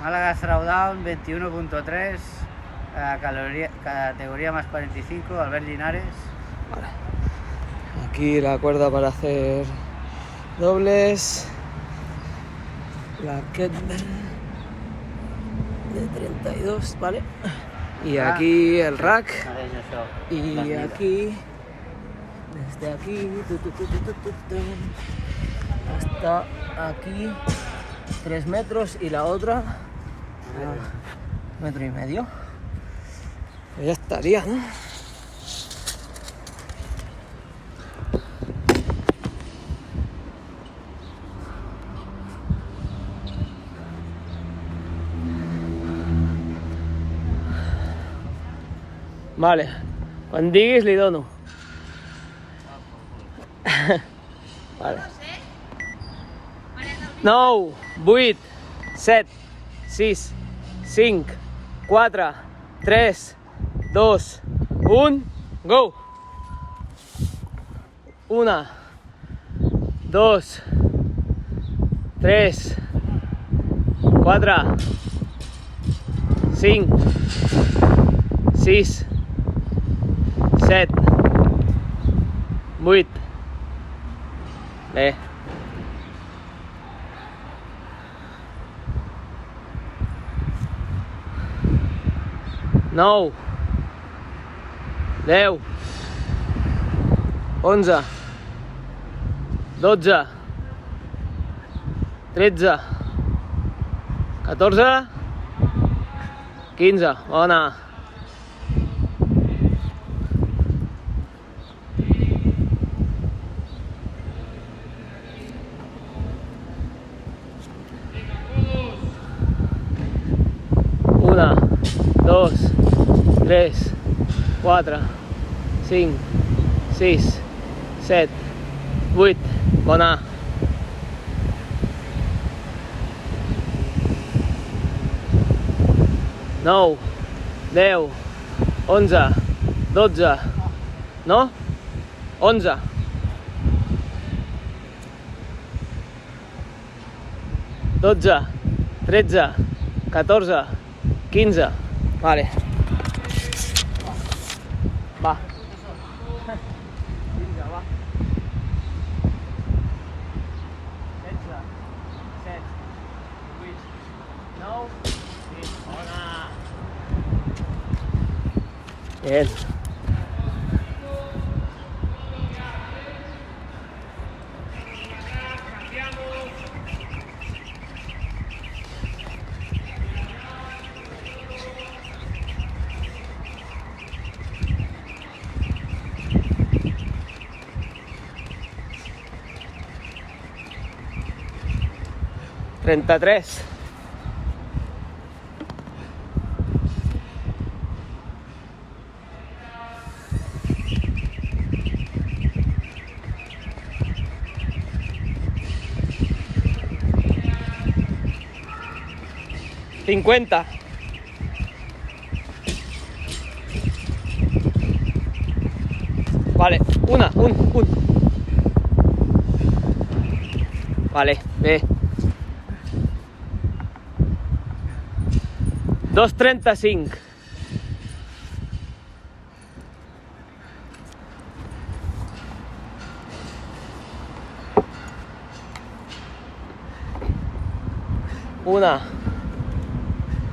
Málaga Throwdown 21.3, categoría más 45, Albert Linares. Vale. Aquí la cuerda para hacer dobles. La kettlebell de 32, ¿vale? Y aquí el rack. Y aquí, desde aquí, hasta aquí, 3 metros y la otra, 1,5 metros. Pues ya estaría, ¿no? Vale, quan diguis li dono. Vale. 9, 8, 7, 6, 5, 4, 3, 2, 1, go! 1, 2, 3, 4, 5, 6, 7, 8. Bé. 9, 10, 11, 12, 13, 14, 15. Bona. 1, 2, 3, 4, 5, 6, 7, 8. Bona. 9, 10, 11, 12, no? 11. 12, 13, 14, 15. Vale. Va. Vinga, va. 16, 17, 18, 9, 20. Bona. Bien. 33. $50. Vale, un. Vale, ve. 2,35. Una,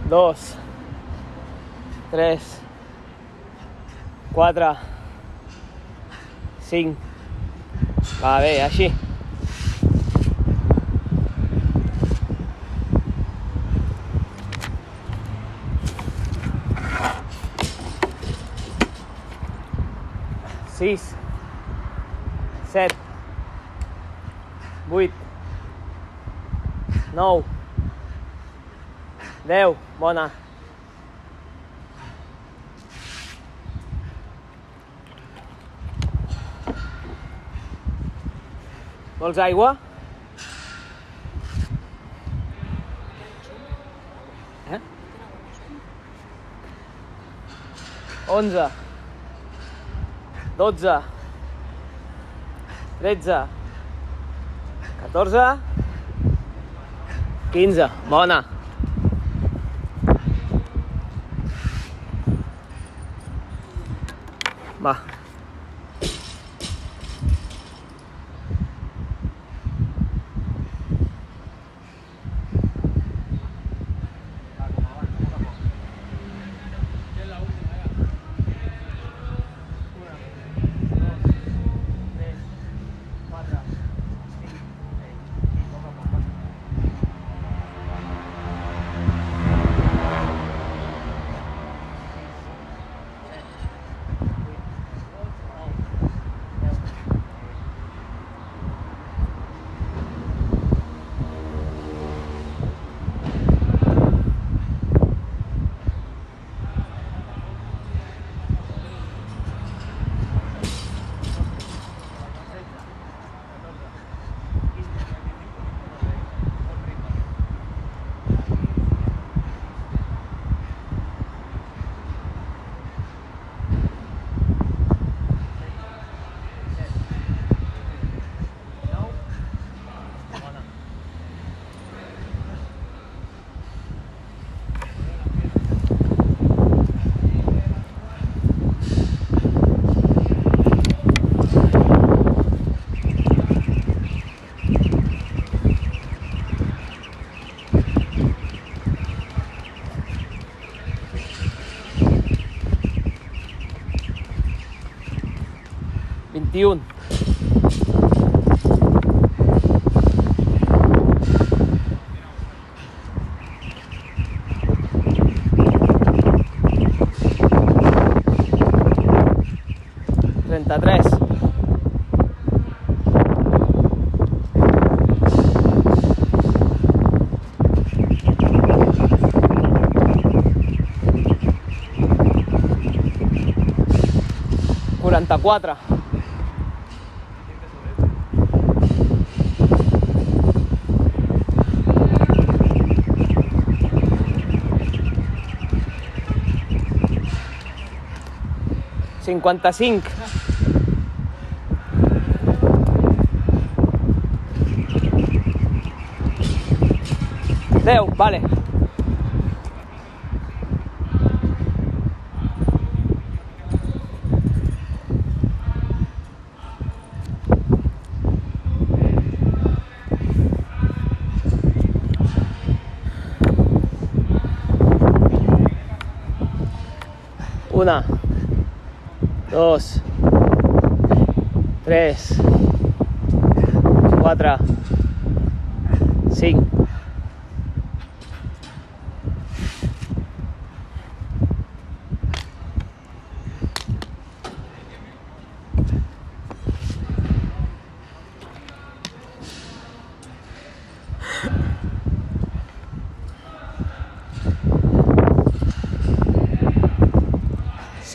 2, 3, 4, 5. Va bé, així. Sis, 7, 8, 9, 10. Bona. Vols aigua? 11, 12, 13, 14, 15. Bona. Va. Un. 33. 44. 55. 10, vale. Una, dos, tres, quatre, cinc.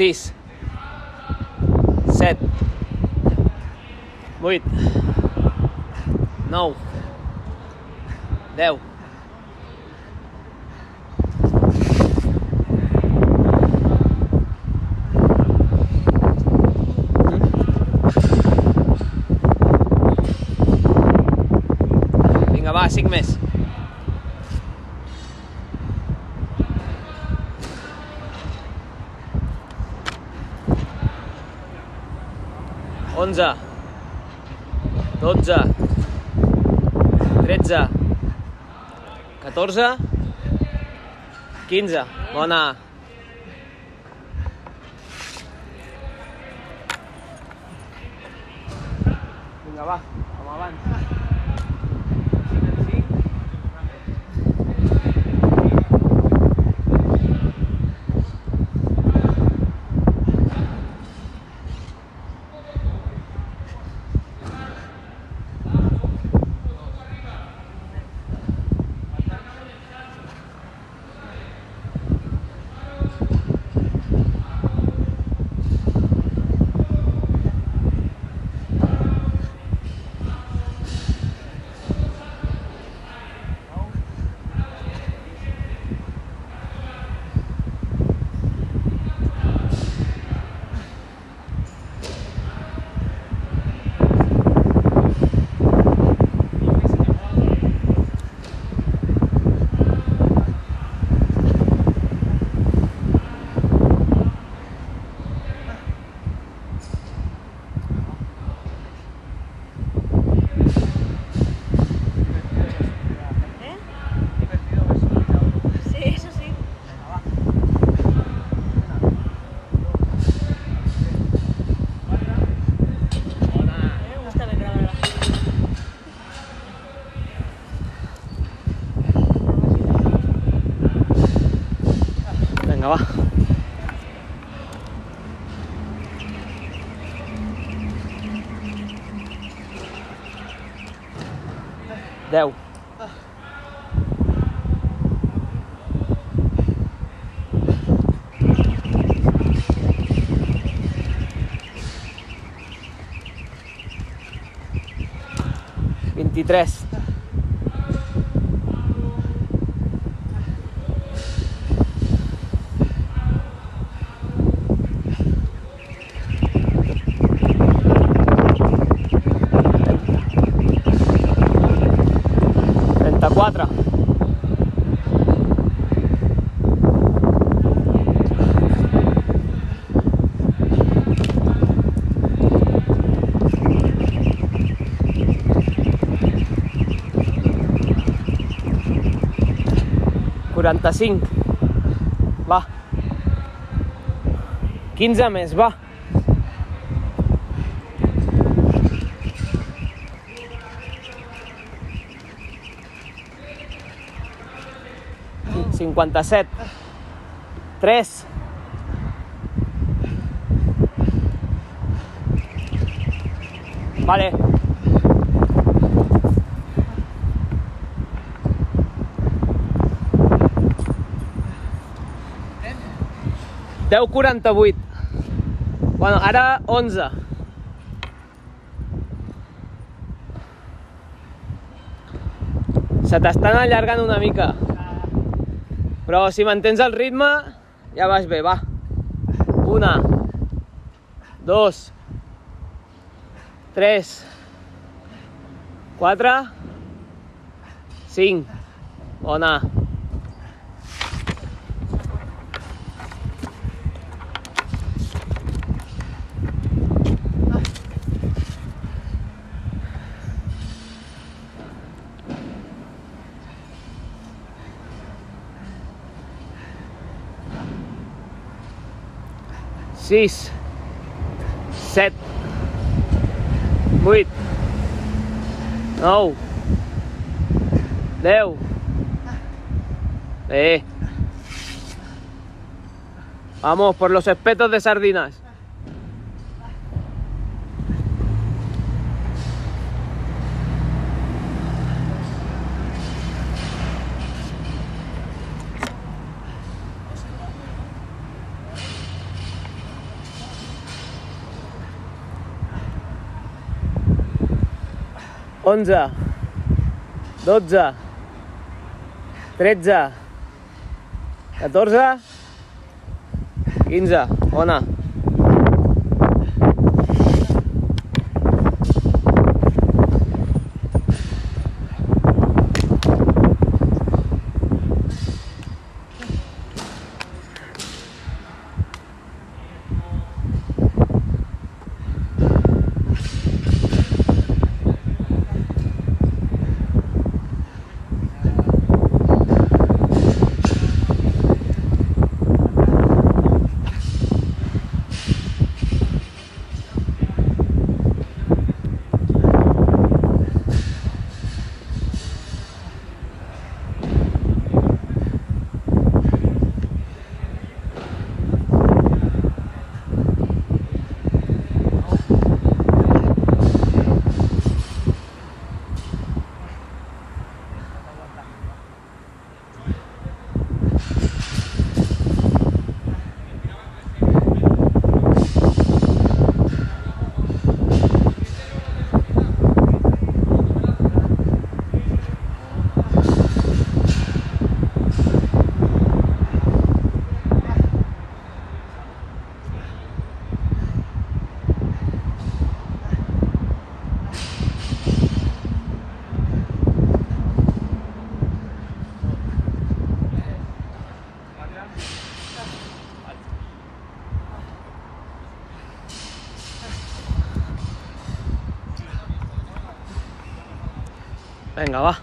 Sis, set, 8, 9, 10. Vinga, va, 5 més. Onze, 12, 13, 14, 15. Bona. Vinga, va, com abans. Vinga, va. Deu. Vint-i-tres. Trenta-quatre. Quaranta-cinc. Va. 15 més, va. Cinquanta-set. 3. Vale. Deu 48. Bueno, ara 11. Se t'estan allargant una mica. Però si mantens el ritme, ja vas bé, va. 1, 2, 3, 4, 5. Bona. Sis, 7, 8, 9, 10. Vamos, por los espetos de sardinas. Onze, 12, 13, 14, 15. Bona. Venga, va.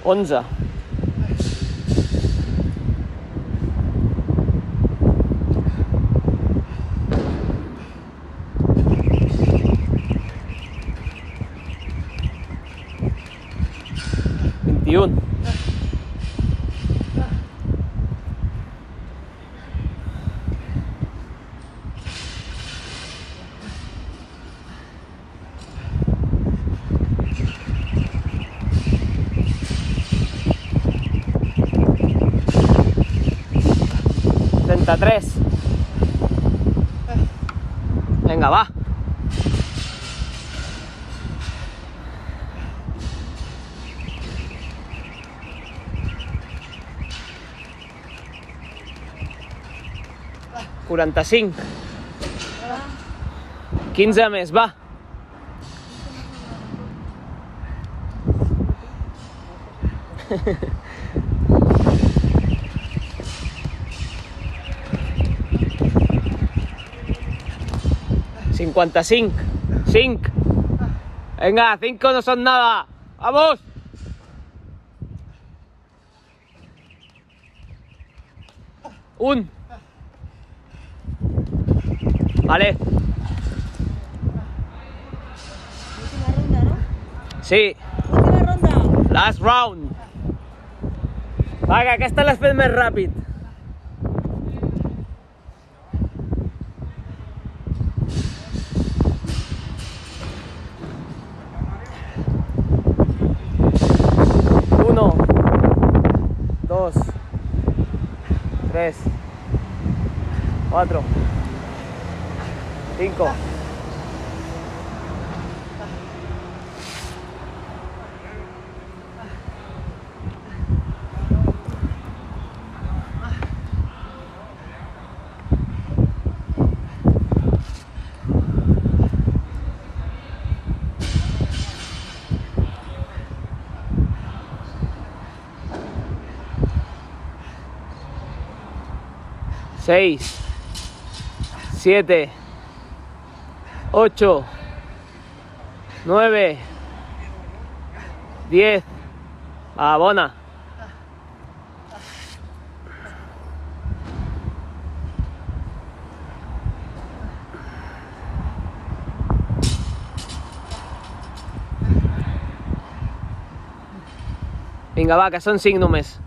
Onze. 21. $33. Venga, va. $45. 15 més, va. $55. 5. Venga, 5 no son nada. ¡Vamos! Un. Vale. Última ronda, ¿no? Sí. Última ronda. Last round. Va, que aquesta l'has fet més ràpid. Uno, dos, tres, cuatro, 5. Seis, 7, 8, 9, 10. Va, bona. Vinga, va, que són 5 només.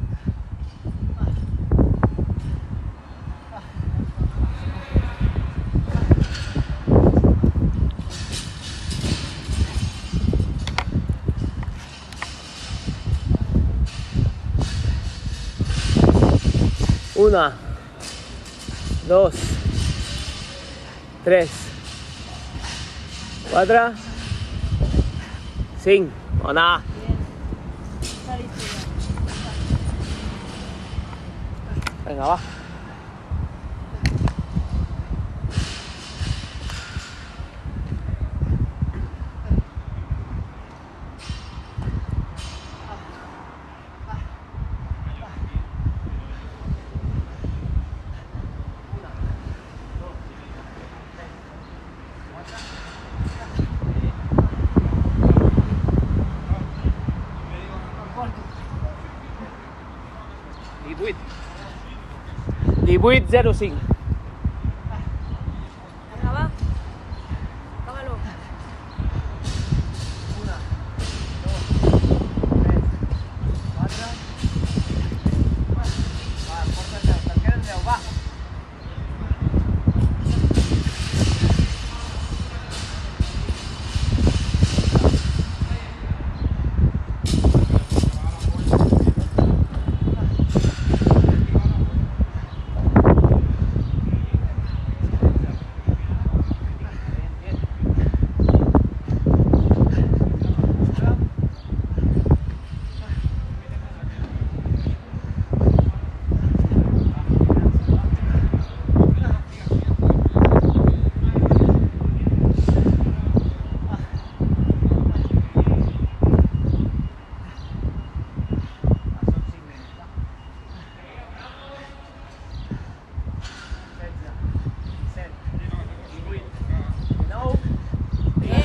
Una, dos, tres, 4, 5. Bona. Está listo ya. Venga, va. Divuit 05. Venga, va. Acábalo.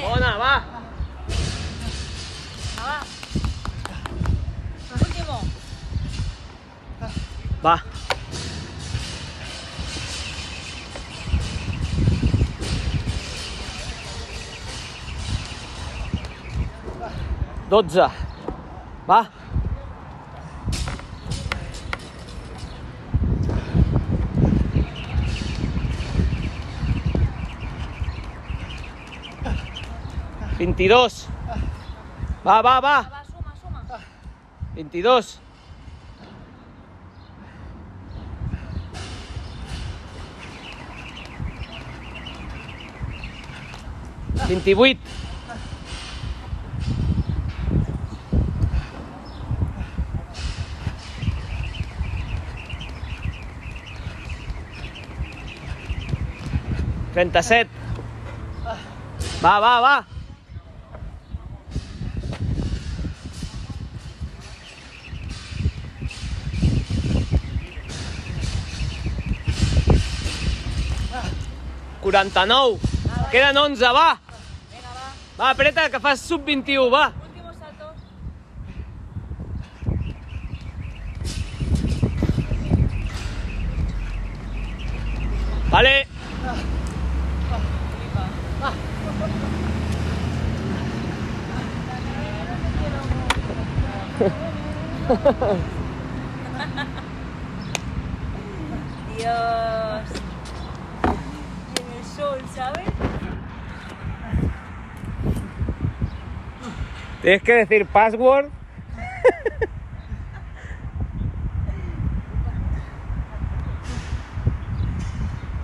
Bona, va. Va. Último. Va. Dotze. Va. 22. Va. Va, suma. 22. 28. 37. Va. 49. Queden 11, va. Venga, va. Va, apreta, que fas sub-21, va. Último salto. Vale. Dios. Y en el sol, ¿sabes? Tienes que decir password.